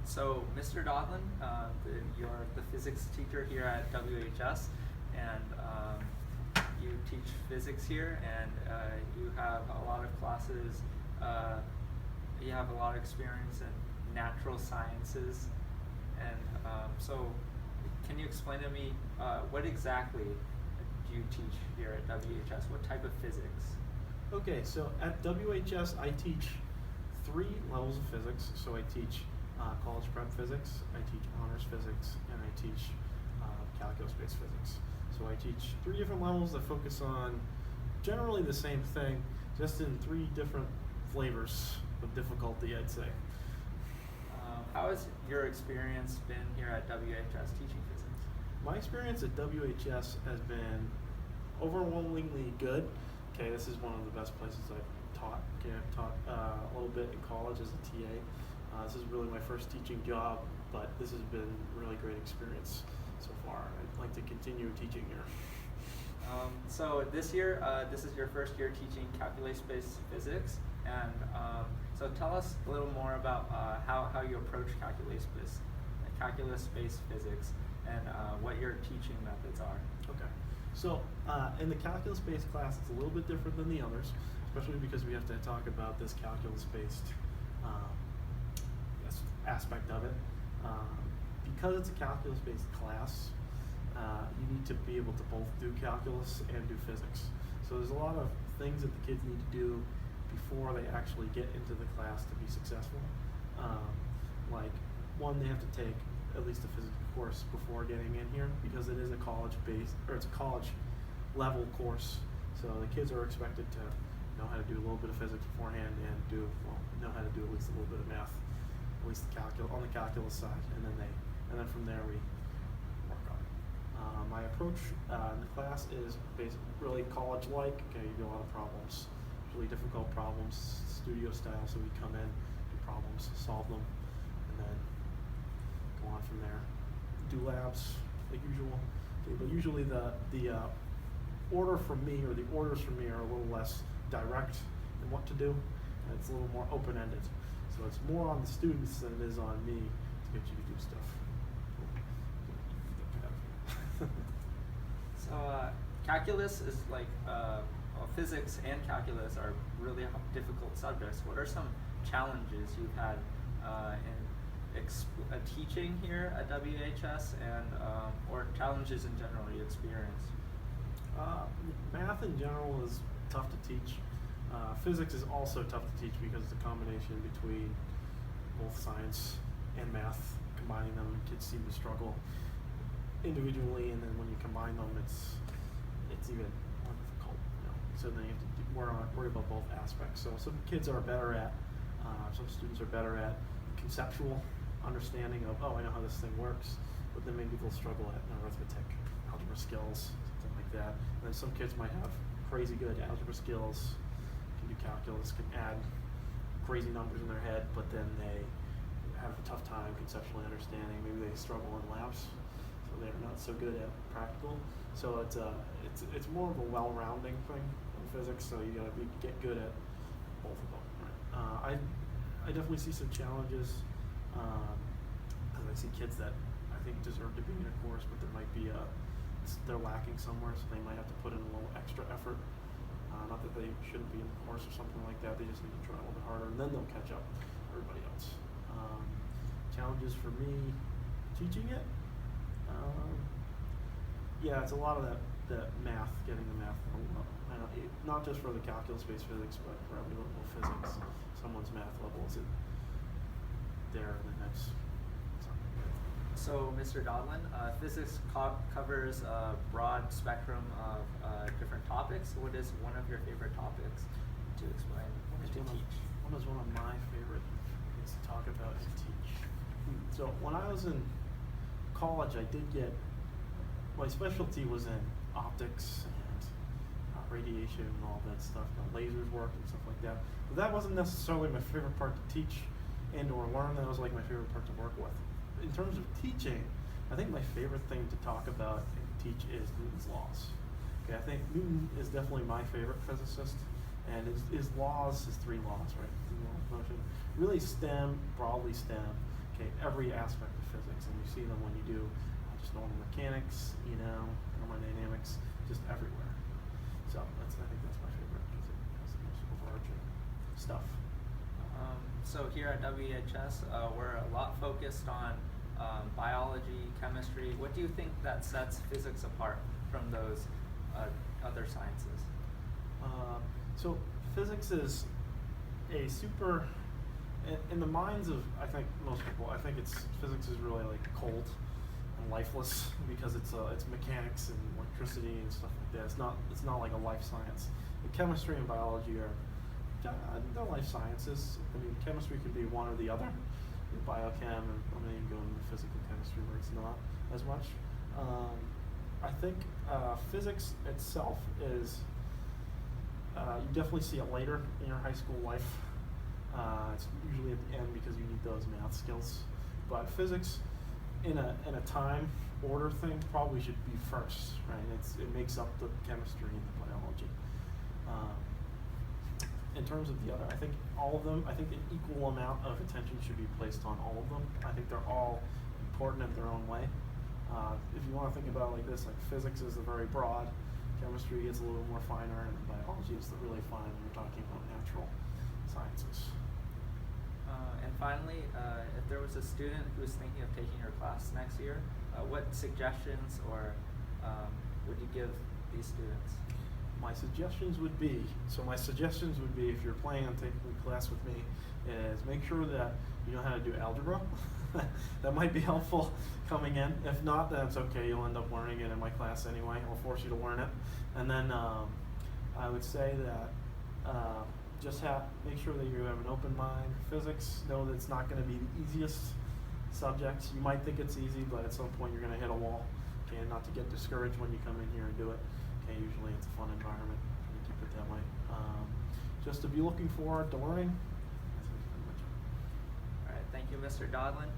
So, Mr. Daudelin, you're the physics teacher here at WHS, and you teach physics here, and you have a lot of classes. You have a lot of experience in natural sciences, and so can you explain to me what exactly do you teach here at WHS? What type of physics? Okay, so at WHS I teach 3 levels of physics. So I teach college prep physics, I teach honors physics, and I teach calculus-based physics. So I teach 3 different levels that focus on generally the same thing, just in 3 different flavors of difficulty, I'd say. How has your experience been here at WHS teaching physics? My experience at WHS has been overwhelmingly good. Okay, this is one of the best places I've taught. Okay, I've taught a little bit in college as a TA. This is really my first teaching job, but this has been a really great experience so far. I'd like to continue teaching here. So this year, this is your first year teaching calculus-based physics, and so tell us a little more about how you approach calculus-based physics, and what your teaching methods are. Okay. So in the calculus-based class, it's a little bit different than the others, especially because we have to talk about this calculus-based aspect of it. Because it's a calculus-based class, you need to be able to both do calculus and do physics. So there's a lot of things that the kids need to do before they actually get into the class to be successful. Like, one, they have to take at least a physics course before getting in here, because it is a college-based, or it's a college-level course. So the kids are expected to know how to do a little bit of physics beforehand and know how to do at least a little bit of math, at least on the calculus side, and then from there we work on it. My approach in the class is basically really college-like. Okay, you do a lot of problems, really difficult problems, studio style. So we come in, do problems, solve them, and then go on from there. Do labs like usual. Okay, but usually the order from me, or the orders from me, are a little less direct in what to do, and it's a little more open-ended. So it's more on the students than it is on me to get you to do stuff. So calculus is like, physics and calculus are really difficult subjects. What are some challenges you've had in teaching here at WHS, and or challenges in general you experience? Math in general is tough to teach. Physics is also tough to teach because it's a combination between both science and math. Combining them, kids seem to struggle individually, and then when you combine them, it's even more difficult. So then you have to worry about both aspects. So some kids are better at, some students are better at conceptual understanding of, oh, I know how this thing works, but then maybe they'll struggle at arithmetic, algebra skills, something like that. And then some kids might have crazy good algebra skills, can do calculus, can add crazy numbers in their head, but then they have a tough time conceptually understanding. Maybe they struggle in labs, so they're not so good at practical. So it's more of a well-rounding thing in physics. So you gotta get good at both of them. Right? I definitely see some challenges, because I see kids that I think deserve to be in a course, but there might be they're lacking somewhere, so they might have to put in a little extra effort. Not that they shouldn't be in the course or something like that. They just need to try a little bit harder, and then they'll catch up everybody else. Challenges for me teaching it. Yeah, it's a lot of that math, getting the math. Not just for the calculus-based physics, but for every level of physics. Someone's math level isn't there, and then that's something. So, Mr. Daudelin, physics covers a broad spectrum of different topics. What is one of your favorite topics to explain and to teach? One is one of my favorite things to talk about and teach. So when I was in college, I did get, my specialty was in optics and radiation and all that stuff, lasers work and stuff like that. But that wasn't necessarily my favorite part to teach and or learn. That was like my favorite part to work with. In terms of teaching, I think my favorite thing to talk about and teach is Newton's laws. Okay, I think Newton is definitely my favorite physicist, and his laws, his 3 laws, right? The law of motion, really broadly stem. replicate every aspect of physics, and you see them when you do just normal mechanics, thermodynamics, just everywhere. So I think that's my favorite because it has the most overarching stuff. So here at WHS, we're a lot focused on biology, chemistry. What do you think that sets physics apart from those other sciences? So physics is a super, in the minds of, I think, most people, I think physics is really like cold and lifeless because it's mechanics and electricity and stuff like that. It's not like a life science. The chemistry and biology are they're life sciences. I mean, chemistry could be one or the other. Biochem, and I'm not even going into physical chemistry where it's not as much. I think physics itself is, you definitely see it later in your high school life. It's usually at the end because you need those math skills. But physics, in a time order thing, probably should be first, right? It makes up the chemistry and the biology. In terms of the other, I think all of them, I think an equal amount of attention should be placed on all of them. I think they're all important in their own way. If you want to think about it like this, like physics is very broad, chemistry gets a little more finer, and biology is the really fine when we're talking about natural sciences. And finally, if there was a student who was thinking of taking your class next year, what suggestions or would you give these students? My suggestions would be, if you're planning on taking a class with me, is make sure that you know how to do algebra. That might be helpful coming in. If not, then it's okay. You'll end up learning it in my class anyway. I'll force you to learn it. And then I would say that just make sure that you have an open mind. Physics, know that it's not going to be the easiest subject. You might think it's easy, but at some point you're going to hit a wall. Okay, and not to get discouraged when you come in here and do it. Okay, usually it's a fun environment. Try to keep it that way. Just to be looking forward to learning. All right, thank you, Mr. Daudelin.